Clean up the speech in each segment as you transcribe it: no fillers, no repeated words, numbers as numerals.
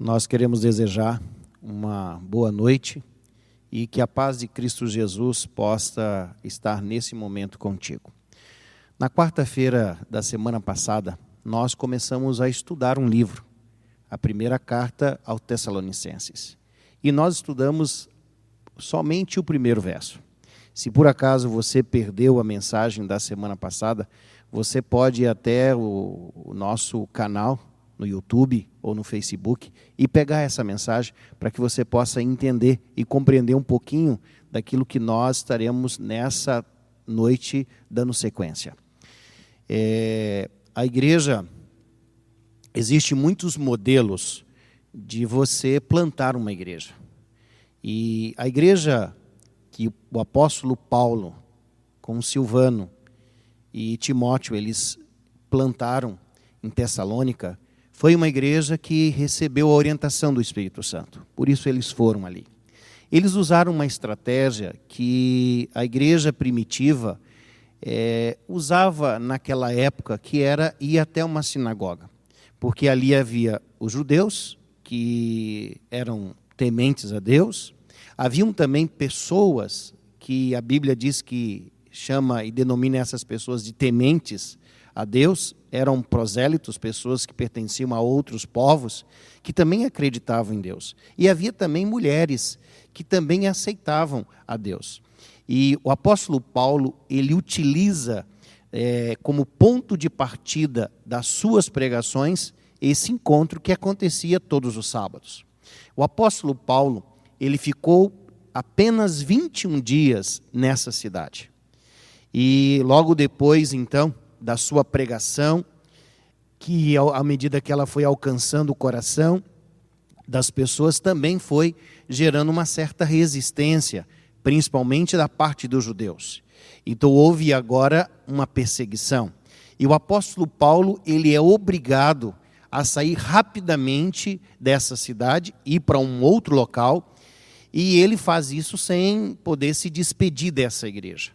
Nós queremos desejar uma boa noite e que a paz de Cristo Jesus possa estar nesse momento contigo. Na quarta-feira da semana passada, nós começamos a estudar um livro, a primeira carta aos Tessalonicenses. E nós estudamos somente o primeiro verso. Se por acaso você perdeu a mensagem da semana passada, você pode ir até o nosso canal no YouTube ou no Facebook e pegar essa mensagem para que você possa entender e compreender um pouquinho daquilo que nós estaremos nessa noite dando sequência. A igreja, existe muitos modelos de você plantar uma igreja. E a igreja que o apóstolo Paulo, com Silvano e Timóteo, eles plantaram em Tessalônica, foi uma igreja que recebeu a orientação do Espírito Santo. Por isso eles foram ali. Eles usaram uma estratégia que a igreja primitiva usava naquela época, que era ir até uma sinagoga. Porque ali havia os judeus, que eram tementes a Deus. Haviam também pessoas que a Bíblia diz que chama e denomina essas pessoas de tementes a Deus. Eram prosélitos, pessoas que pertenciam a outros povos, que também acreditavam em Deus. E havia também mulheres que também aceitavam a Deus. E o apóstolo Paulo, ele utiliza como ponto de partida das suas pregações esse encontro que acontecia todos os sábados. O apóstolo Paulo, ele ficou apenas 21 dias nessa cidade. E logo depois, então, da sua pregação, que à medida que ela foi alcançando o coração das pessoas, também foi gerando uma certa resistência, principalmente da parte dos judeus. Então houve agora uma perseguição. E o apóstolo Paulo, ele é obrigado a sair rapidamente dessa cidade, ir para um outro local, e ele faz isso sem poder se despedir dessa igreja.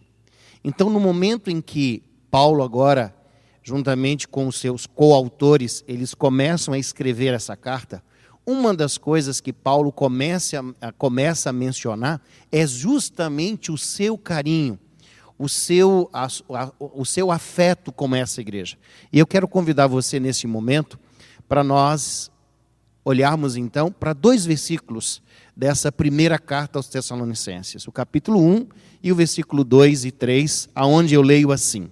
Então, no momento em que Paulo agora, juntamente com os seus coautores, eles começam a escrever essa carta, uma das coisas que Paulo começa a mencionar é justamente o seu carinho, o seu afeto com essa igreja. E eu quero convidar você nesse momento para nós olharmos então para 2 versículos dessa primeira carta aos Tessalonicenses, o capítulo 1 e o versículo 2 e 3, aonde eu leio assim: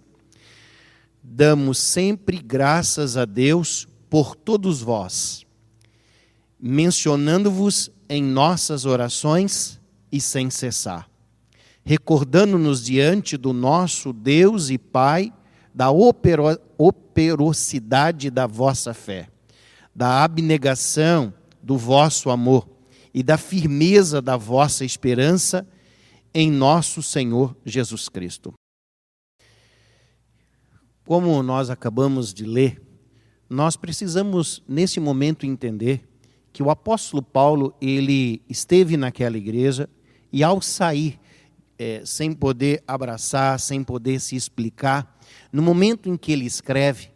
Damos sempre graças a Deus por todos vós, mencionando-vos em nossas orações e sem cessar, recordando-nos diante do nosso Deus e Pai da operosidade da vossa fé, da abnegação do vosso amor e da firmeza da vossa esperança em nosso Senhor Jesus Cristo. Como nós acabamos de ler, nós precisamos nesse momento entender que o apóstolo Paulo, ele esteve naquela igreja e ao sair, sem poder abraçar, sem poder se explicar, no momento em que ele escreve,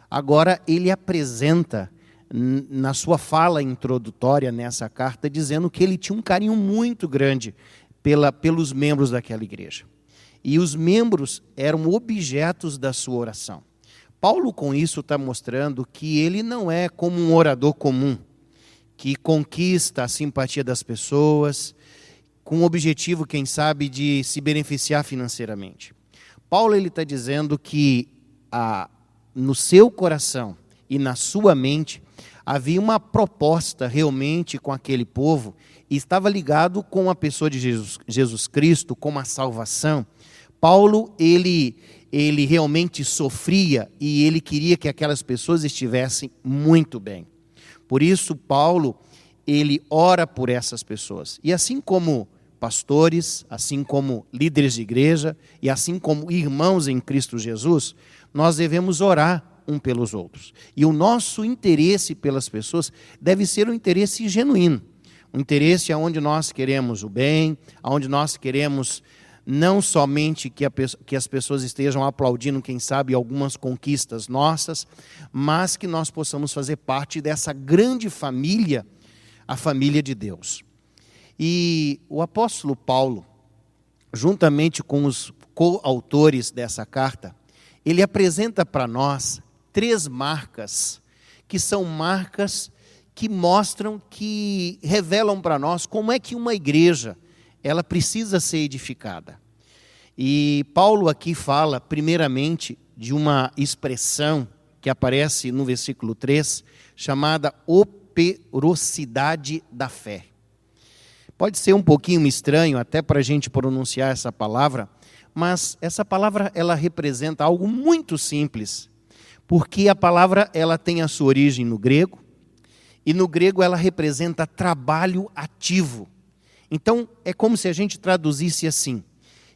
agora ele apresenta na sua fala introdutória nessa carta, dizendo que ele tinha um carinho muito grande pelos membros daquela igreja. E os membros eram objetos da sua oração. Paulo, com isso, está mostrando que ele não é como um orador comum, que conquista a simpatia das pessoas, com o objetivo, quem sabe, de se beneficiar financeiramente. Paulo está dizendo que no seu coração e na sua mente havia uma proposta realmente com aquele povo e estava ligado com a pessoa de Jesus Cristo, com a salvação. Paulo, ele realmente sofria e ele queria que aquelas pessoas estivessem muito bem. Por isso, Paulo, ele ora por essas pessoas. E assim como pastores, assim como líderes de igreja e assim como irmãos em Cristo Jesus, nós devemos orar um pelos outros. E o nosso interesse pelas pessoas deve ser um interesse genuíno. Um interesse onde nós queremos o bem, onde nós queremos não somente que as pessoas estejam aplaudindo, quem sabe, algumas conquistas nossas, mas que nós possamos fazer parte dessa grande família a família de Deus. E o apóstolo Paulo, juntamente com os coautores dessa carta, ele apresenta para nós 3 marcas, que são marcas que mostram, que revelam para nós como é que uma igreja ela precisa ser edificada. E Paulo aqui fala, primeiramente, de uma expressão que aparece no versículo 3, chamada operosidade da fé. Pode ser um pouquinho estranho até para a gente pronunciar essa palavra, mas essa palavra ela representa algo muito simples, porque a palavra ela tem a sua origem no grego, e no grego ela representa trabalho ativo. Então, é como se a gente traduzisse assim: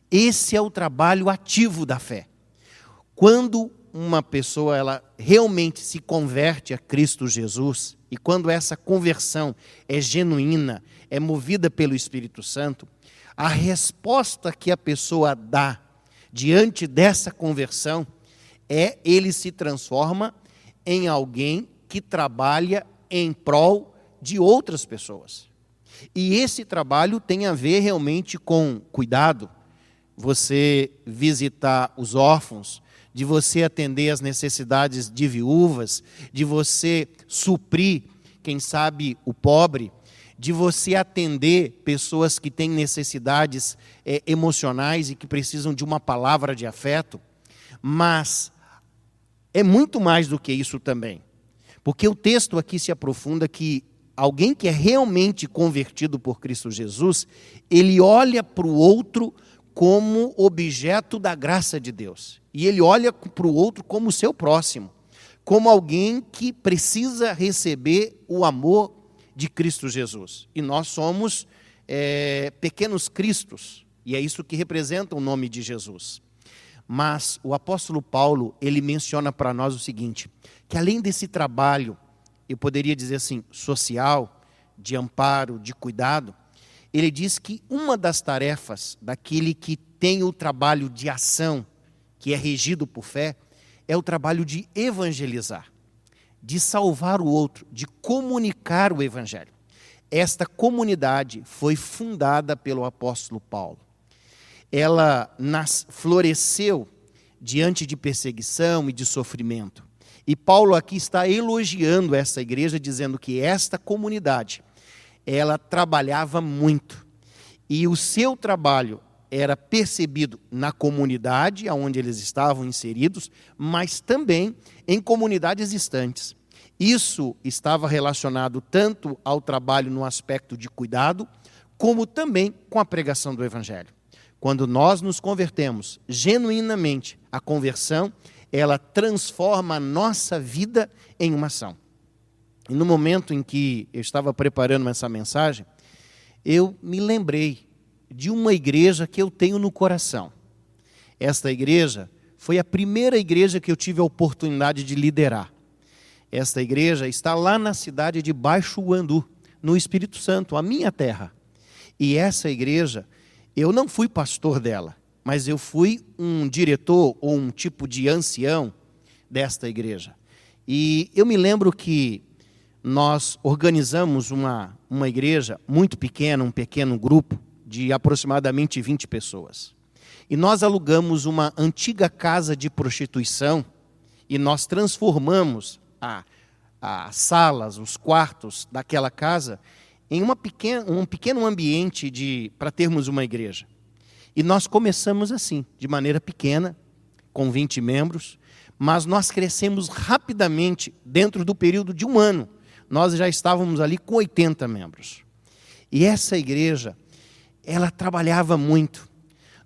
esse é o trabalho ativo da fé. Quando uma pessoa ela realmente se converte a Cristo Jesus, e quando essa conversão é genuína, é movida pelo Espírito Santo, a resposta que a pessoa dá diante dessa conversão ele se transforma em alguém que trabalha em prol de outras pessoas. E esse trabalho tem a ver realmente com cuidado, você visitar os órfãos, de você atender as necessidades de viúvas, de você suprir, quem sabe, o pobre, de você atender pessoas que têm necessidades emocionais e que precisam de uma palavra de afeto. Mas é muito mais do que isso também. Porque o texto aqui se aprofunda que alguém que é realmente convertido por Cristo Jesus, ele olha para o outro como objeto da graça de Deus. E ele olha para o outro como seu próximo, como alguém que precisa receber o amor de Cristo Jesus. E nós somos pequenos cristos, e é isso que representa o nome de Jesus. Mas o apóstolo Paulo, ele menciona para nós o seguinte, que além desse trabalho, eu poderia dizer assim, social, de amparo, de cuidado, ele diz que uma das tarefas daquele que tem o trabalho de ação, que é regido por fé, é o trabalho de evangelizar, de salvar o outro, de comunicar o evangelho. Esta comunidade foi fundada pelo apóstolo Paulo. Ela floresceu diante de perseguição e de sofrimento. E Paulo aqui está elogiando essa igreja, dizendo que esta comunidade, ela trabalhava muito. E o seu trabalho era percebido na comunidade onde eles estavam inseridos, mas também em comunidades distantes. Isso estava relacionado tanto ao trabalho no aspecto de cuidado, como também com a pregação do evangelho. Quando nós nos convertemos genuinamente, a conversão, ela transforma a nossa vida em uma ação. E no momento em que eu estava preparando essa mensagem, eu me lembrei de uma igreja que eu tenho no coração. Esta igreja foi a primeira igreja que eu tive a oportunidade de liderar. Esta igreja está lá na cidade de Baixo Guandu, no Espírito Santo, a minha terra. E essa igreja, eu não fui pastor dela, mas eu fui um diretor ou um tipo de ancião desta igreja. E eu me lembro que nós organizamos uma igreja muito pequena, um pequeno grupo de aproximadamente 20 pessoas. E nós alugamos uma antiga casa de prostituição e nós transformamos as salas, os quartos daquela casa em um pequeno ambiente para termos uma igreja. E nós começamos assim, de maneira pequena, com 20 membros, mas nós crescemos rapidamente dentro do período de 1 ano. Nós já estávamos ali com 80 membros. E essa igreja, ela trabalhava muito.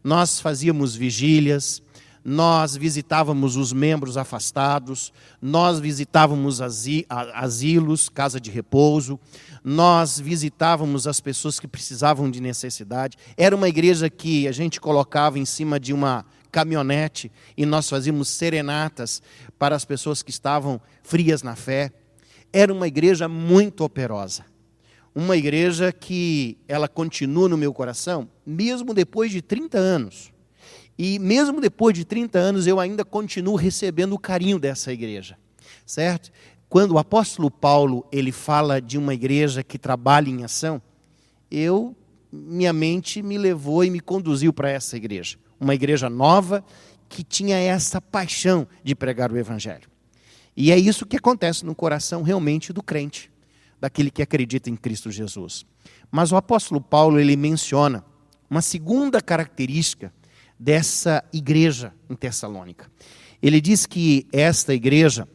Nós fazíamos vigílias, nós visitávamos os membros afastados, nós visitávamos asilos, casa de repouso, nós visitávamos as pessoas que precisavam de necessidade. Era uma igreja que a gente colocava em cima de uma caminhonete e nós fazíamos serenatas para as pessoas que estavam frias na fé. Era uma igreja muito operosa. Uma igreja que ela continua no meu coração, mesmo depois de 30 anos. E mesmo depois de 30 anos, eu ainda continuo recebendo o carinho dessa igreja, certo? quando o apóstolo Paulo ele fala de uma igreja que trabalha em ação, minha mente me levou e me conduziu para essa igreja. Uma igreja nova que tinha essa paixão de pregar o evangelho. E é isso que acontece no coração realmente do crente, daquele que acredita em Cristo Jesus. Mas o apóstolo Paulo ele menciona uma segunda característica dessa igreja em Tessalônica. Ele diz que esta igreja,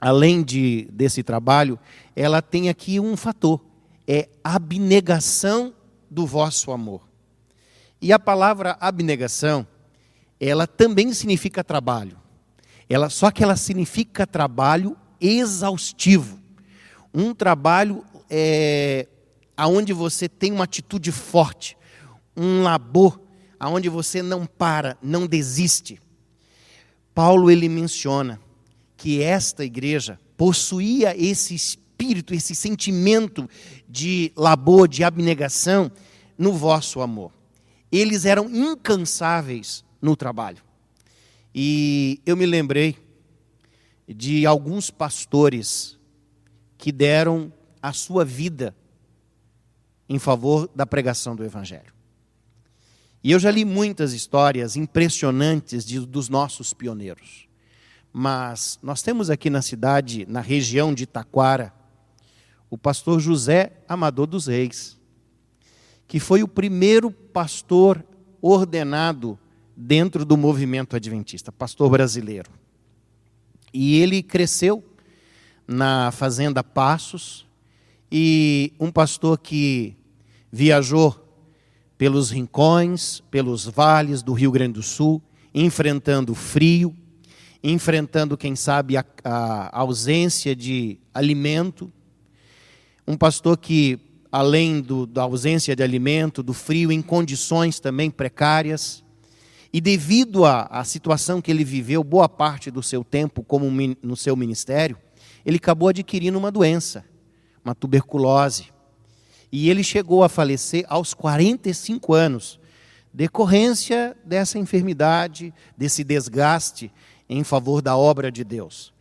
além desse trabalho, ela tem aqui um fator, é abnegação do vosso amor. E a palavra abnegação, ela também significa trabalho. Só que ela significa trabalho exaustivo. Um trabalho onde você tem uma atitude forte, um labor, onde você não para, não desiste. Paulo ele menciona que esta igreja possuía esse espírito, esse sentimento de labor, de abnegação no vosso amor. Eles eram incansáveis no trabalho. E eu me lembrei de alguns pastores que deram a sua vida em favor da pregação do evangelho. E eu já li muitas histórias impressionantes dos nossos pioneiros. Mas nós temos aqui na cidade, na região de Taquara, o pastor José Amador dos Reis, que foi o primeiro pastor ordenado dentro do movimento adventista, pastor brasileiro. E ele cresceu na fazenda Passos, e um pastor que viajou pelos rincões, pelos vales do Rio Grande do Sul, enfrentando frio, enfrentando, quem sabe, a ausência de alimento. Um pastor que, além da ausência de alimento, do frio, em condições também precárias, e devido à situação que ele viveu, boa parte do seu tempo como no seu ministério, ele acabou adquirindo uma doença, uma tuberculose. E ele chegou a falecer aos 45 anos, decorrência dessa enfermidade, desse desgaste em favor da obra de Deus.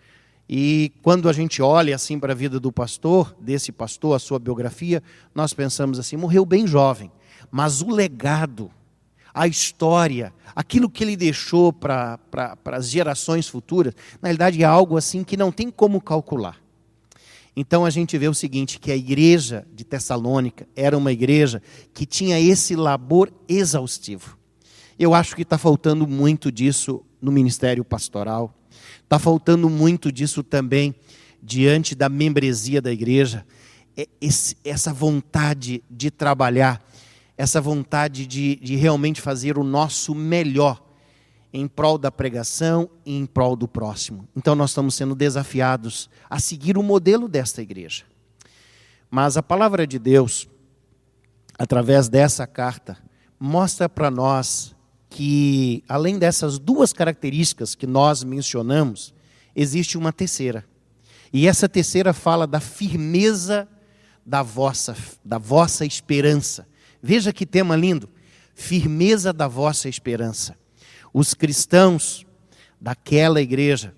E quando a gente olha assim para a vida do pastor, desse pastor, a sua biografia, nós pensamos assim, morreu bem jovem. Mas o legado, a história, aquilo que ele deixou para as gerações futuras, na realidade é algo assim que não tem como calcular. Então a gente vê o seguinte, que a igreja de Tessalônica era uma igreja que tinha esse labor exaustivo. Eu acho que está faltando muito disso no ministério pastoral, está faltando muito disso também diante da membresia da igreja, essa vontade de trabalhar, essa vontade de realmente fazer o nosso melhor em prol da pregação e em prol do próximo. Então nós estamos sendo desafiados a seguir o modelo desta igreja. Mas a palavra de Deus, através dessa carta, mostra para nós que, além dessas duas características que nós mencionamos, existe uma terceira. E essa terceira fala da firmeza da vossa esperança. Veja que tema lindo, firmeza da vossa esperança. Os cristãos daquela igreja,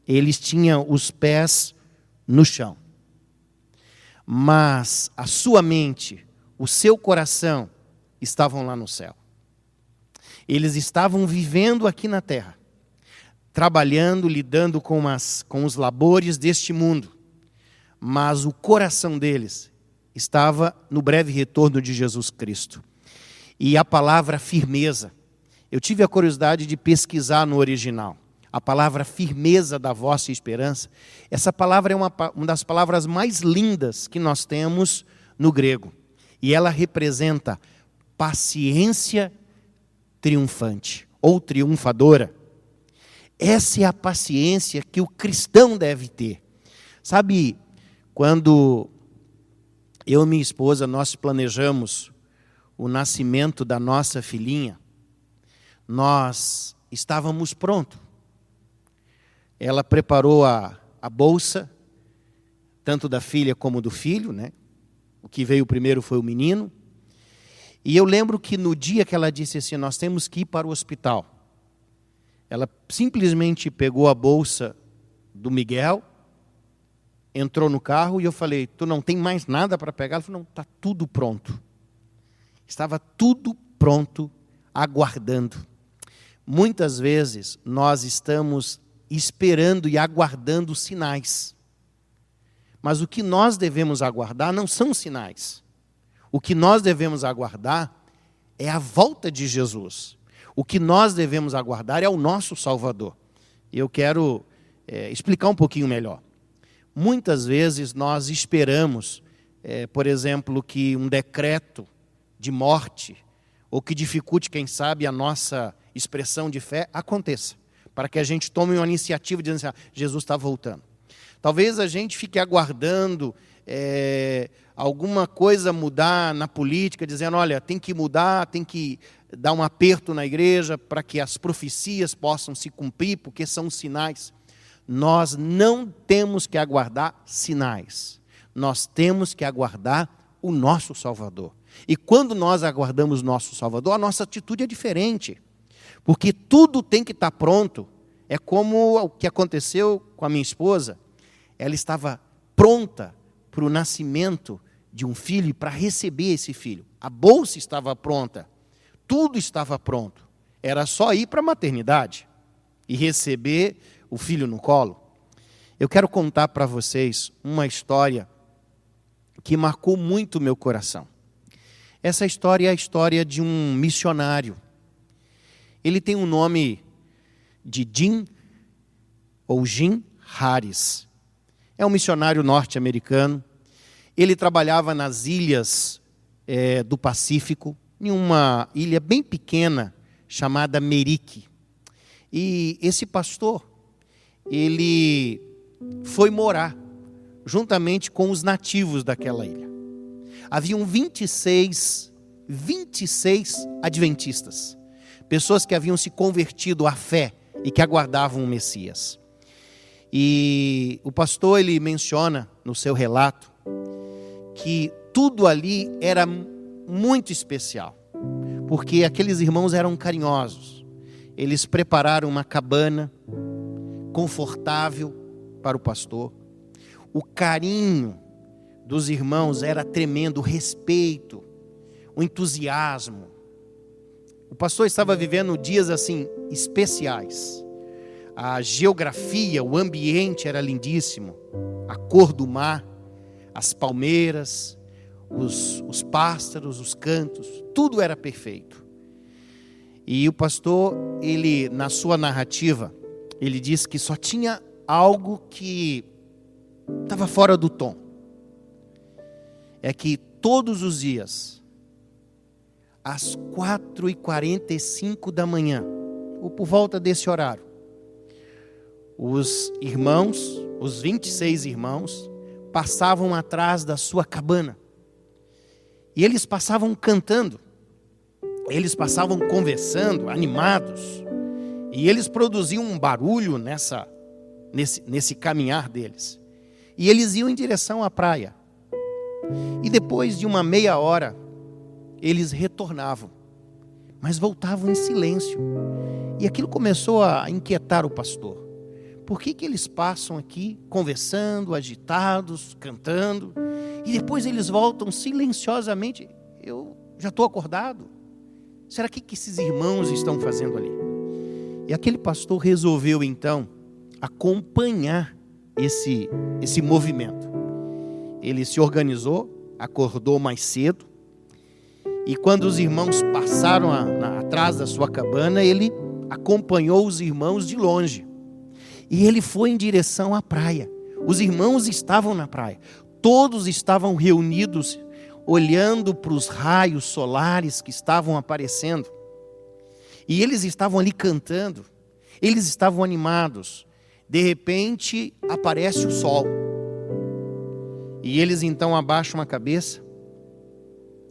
eles tinham os pés no chão. Mas a sua mente, o seu coração estavam lá no céu. Eles estavam vivendo aqui na terra, trabalhando, lidando com os labores deste mundo. Mas o coração deles estava no breve retorno de Jesus Cristo. E a palavra firmeza, eu tive a curiosidade de pesquisar no original. A palavra firmeza da vossa esperança, essa palavra é uma das palavras mais lindas que nós temos no grego. E ela representa paciência triunfante ou triunfadora. Essa é a paciência que o cristão deve ter. Sabe, quando eu e minha esposa, nós planejamos o nascimento da nossa filhinha, nós estávamos prontos. Ela preparou a bolsa, tanto da filha como do filho, né? O que veio primeiro foi o menino. E eu lembro que no dia que ela disse assim, nós temos que ir para o hospital, ela simplesmente pegou a bolsa do Miguel, entrou no carro e eu falei, tu não tem mais nada para pegar? Ela falou, não, está tudo pronto. Estava tudo pronto, aguardando. Muitas vezes nós estamos esperando e aguardando sinais. Mas o que nós devemos aguardar não são sinais. O que nós devemos aguardar é a volta de Jesus. O que nós devemos aguardar é o nosso Salvador. E eu quero explicar um pouquinho melhor. Muitas vezes nós esperamos, por exemplo, que um decreto de morte, ou que dificulte, quem sabe, a nossa expressão de fé, aconteça. Para que a gente tome uma iniciativa dizendo assim, Jesus está voltando. Talvez a gente fique aguardando alguma coisa mudar na política, dizendo, olha, tem que mudar, tem que dar um aperto na igreja para que as profecias possam se cumprir, porque são sinais. Nós não temos que aguardar sinais. Nós temos que aguardar o nosso Salvador. E quando nós aguardamos o nosso Salvador, a nossa atitude é diferente. Porque tudo tem que estar pronto. É como o que aconteceu com a minha esposa. Ela estava pronta para o nascimento de um filho e para receber esse filho. A bolsa estava pronta. Tudo estava pronto. Era só ir para a maternidade e receber o filho no colo. Eu quero contar para vocês uma história que marcou muito o meu coração. Essa história é a história de um missionário. Ele tem um nome de Jim Harris. É um missionário norte-americano. Ele trabalhava nas ilhas do Pacífico, em uma ilha bem pequena chamada Merique. E esse pastor, ele foi morar juntamente com os nativos daquela ilha. Haviam 26 adventistas, pessoas que haviam se convertido à fé e que aguardavam o Messias. E o pastor, ele menciona no seu relato que tudo ali era muito especial, porque aqueles irmãos eram carinhosos. Eles prepararam uma cabana confortável para o pastor. O carinho dos irmãos era tremendo, o respeito, o entusiasmo. O pastor estava vivendo dias assim especiais. A geografia, o ambiente era lindíssimo. A cor do mar, as palmeiras, os pássaros, os cantos, tudo era perfeito. E o pastor, ele, na sua narrativa, ele diz que só tinha algo que estava fora do tom. É que todos os dias, às 4h45 da manhã, ou por volta desse horário, os irmãos, os 26 irmãos, passavam atrás da sua cabana. E eles passavam cantando, eles passavam conversando, animados. E eles produziam um barulho nesse caminhar deles. E eles iam em direção à praia. E depois de uma meia hora, eles retornavam. Mas voltavam em silêncio. E aquilo começou a inquietar o pastor. Por que eles passam aqui conversando, agitados, cantando, e depois eles voltam silenciosamente? Eu já estou acordado. Será que esses irmãos estão fazendo ali? E aquele pastor resolveu então acompanhar esse movimento. Ele se organizou, acordou mais cedo, e quando os irmãos passaram atrás da sua cabana, ele acompanhou os irmãos de longe. E ele foi em direção à praia. Os irmãos estavam na praia. Todos estavam reunidos, olhando para os raios solares que estavam aparecendo. E eles estavam ali cantando. Eles estavam animados. De repente, aparece o sol. E eles então abaixam a cabeça.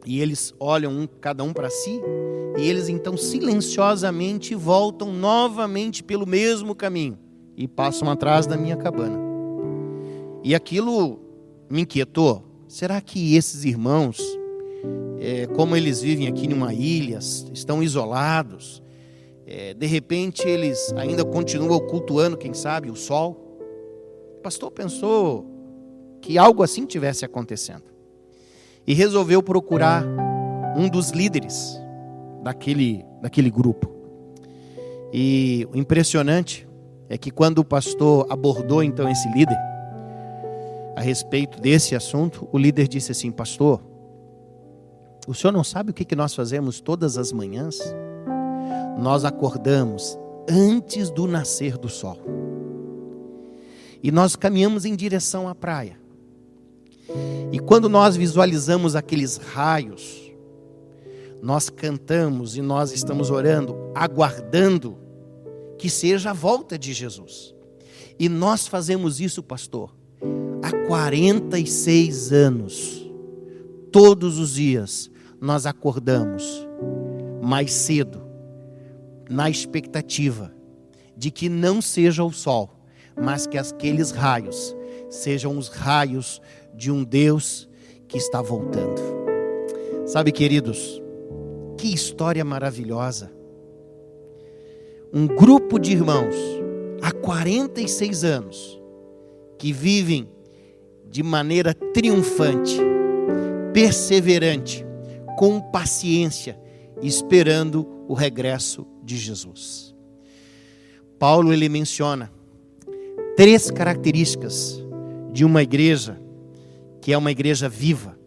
E eles olham cada um para si. E eles então silenciosamente voltam novamente pelo mesmo caminho. E passam atrás da minha cabana. E aquilo me inquietou. Será que esses irmãos, como eles vivem aqui numa ilha, estão isolados, de repente eles ainda continuam cultuando, quem sabe, o sol? O pastor pensou que algo assim tivesse acontecendo. E resolveu procurar um dos líderes daquele grupo. E o impressionante é que quando o pastor abordou então esse líder a respeito desse assunto, o líder disse assim: pastor, o senhor não sabe o que nós fazemos todas as manhãs? Nós acordamos antes do nascer do sol. E nós caminhamos em direção à praia. E quando nós visualizamos aqueles raios, nós cantamos e nós estamos orando, aguardando que seja a volta de Jesus. E nós fazemos isso, pastor, há 46 anos. Todos os dias nós acordamos mais cedo, na expectativa de que não seja o sol, mas que aqueles raios sejam os raios de um Deus que está voltando. Sabe, queridos, que história maravilhosa. Um grupo de irmãos, há 46 anos, que vivem de maneira triunfante, perseverante, com paciência, esperando o regresso de Jesus. Paulo, ele menciona 3 características de uma igreja que é uma igreja viva.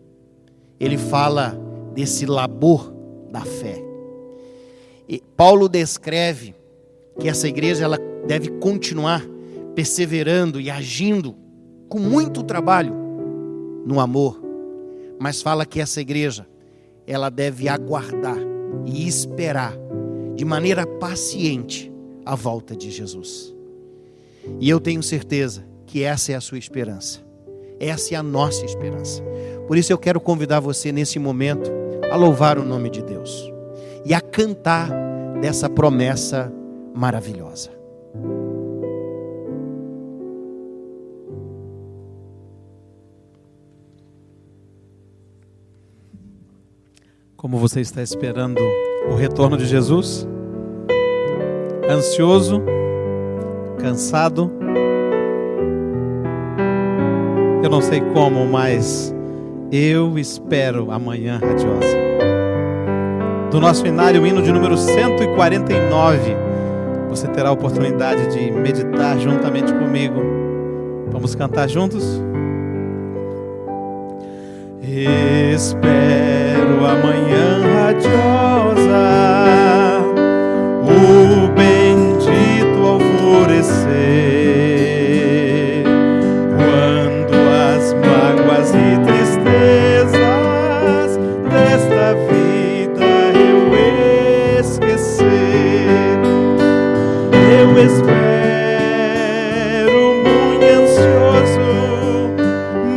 Ele fala desse labor da fé. E Paulo descreve que essa igreja ela deve continuar perseverando e agindo com muito trabalho no amor, mas fala que essa igreja ela deve aguardar e esperar de maneira paciente a volta de Jesus. E eu tenho certeza que essa é a sua esperança. Essa é a nossa esperança. Por isso eu quero convidar você nesse momento a louvar o nome de Deus e a cantar dessa promessa maravilhosa. Como você está esperando o retorno de Jesus? Ansioso? Cansado? Eu não sei como, mas eu espero a manhã radiosa. Do nosso inário, o hino de número 149, você terá a oportunidade de meditar juntamente comigo. Vamos cantar juntos? Espero a manhã radiosa, o bendito alvorecer, quando as mágoas e tristezas desta vida eu esquecer. Eu espero muito ansioso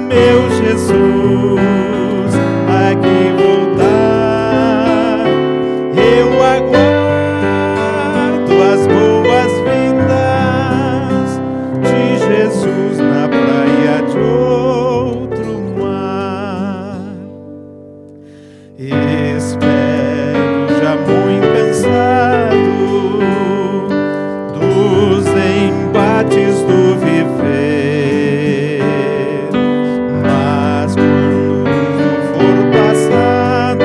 meu Jesus aqui voltar. Eu aguardo as boas-vindas de Jesus na praia de outro mar. Espero já muito cansado dos embates do viver, mas quando for passado,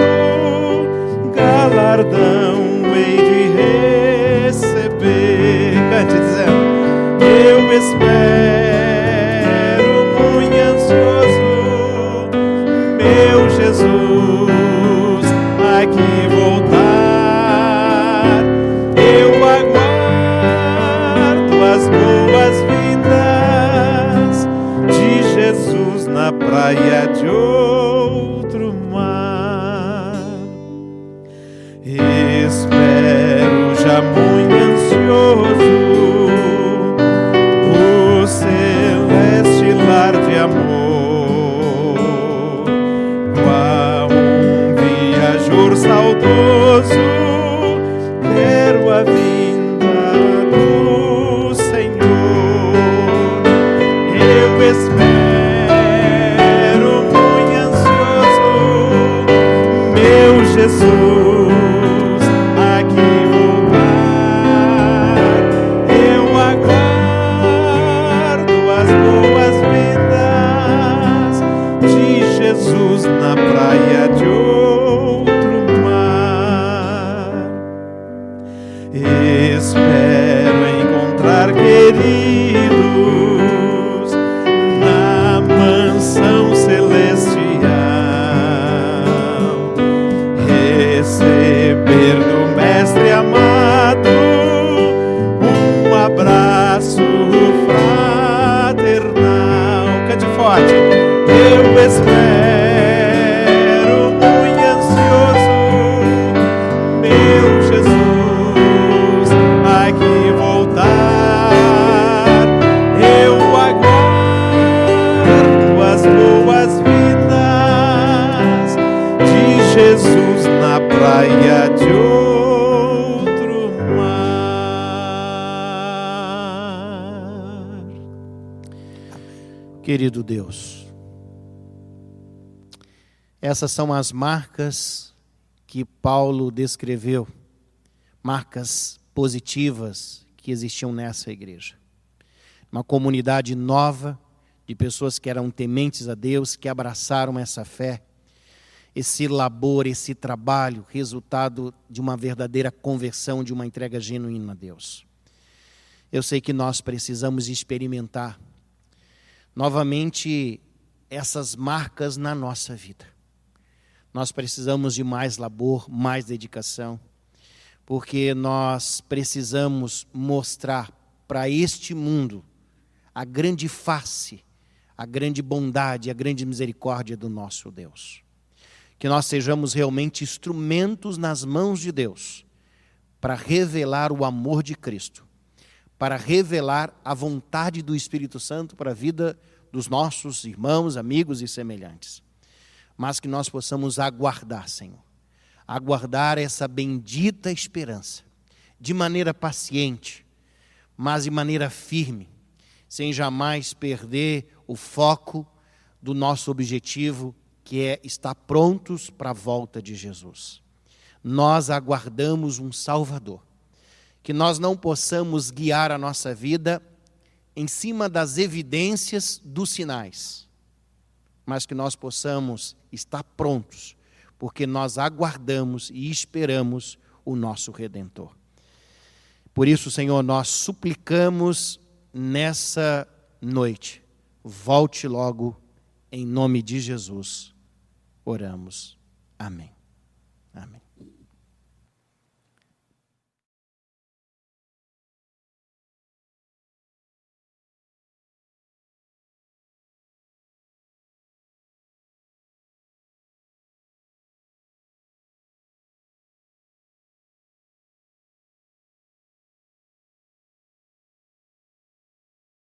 galardão hei de receber. Cante dizendo: eu espero muito ansioso meu Jesus aqui voltar. Eu aguardo as boas-vindas de Jesus na praia de outro mar. Espero já muito ansioso o celeste lar de amor, qual um viajor saudoso quero a vinda do Senhor. Eu espero muito ansioso meu Jesus aqui voltar. Eu aguardo as boas-vindas queridos na mansão celestial, receber do Mestre amado um abraço fraternal. Cante forte. Eu espero muito ansioso meu Jesus aqui voltar. Eu aguardo as boas-vindas de Jesus na praia de outro mar. Querido Deus, essas são as marcas que Paulo descreveu, marcas positivas que existiam nessa igreja. Uma comunidade nova, de pessoas que eram tementes a Deus, que abraçaram essa fé, esse labor, esse trabalho, resultado de uma verdadeira conversão, de uma entrega genuína a Deus. Eu sei que nós precisamos experimentar novamente essas marcas na nossa vida. Nós precisamos de mais labor, mais dedicação, porque nós precisamos mostrar para este mundo a grande face, a grande bondade, a grande misericórdia do nosso Deus. Que nós sejamos realmente instrumentos nas mãos de Deus para revelar o amor de Cristo, para revelar a vontade do Espírito Santo para a vida dos nossos irmãos, amigos e semelhantes. Mas que nós possamos aguardar, Senhor, aguardar essa bendita esperança, de maneira paciente, mas de maneira firme, sem jamais perder o foco do nosso objetivo, que é estar prontos para a volta de Jesus. Nós aguardamos um Salvador, que nós não possamos guiar a nossa vida em cima das evidências dos sinais, mas que nós possamos estar prontos, porque nós aguardamos e esperamos o nosso Redentor. Por isso, Senhor, nós suplicamos nessa noite, volte logo, em nome de Jesus, oramos. Amém. Amém.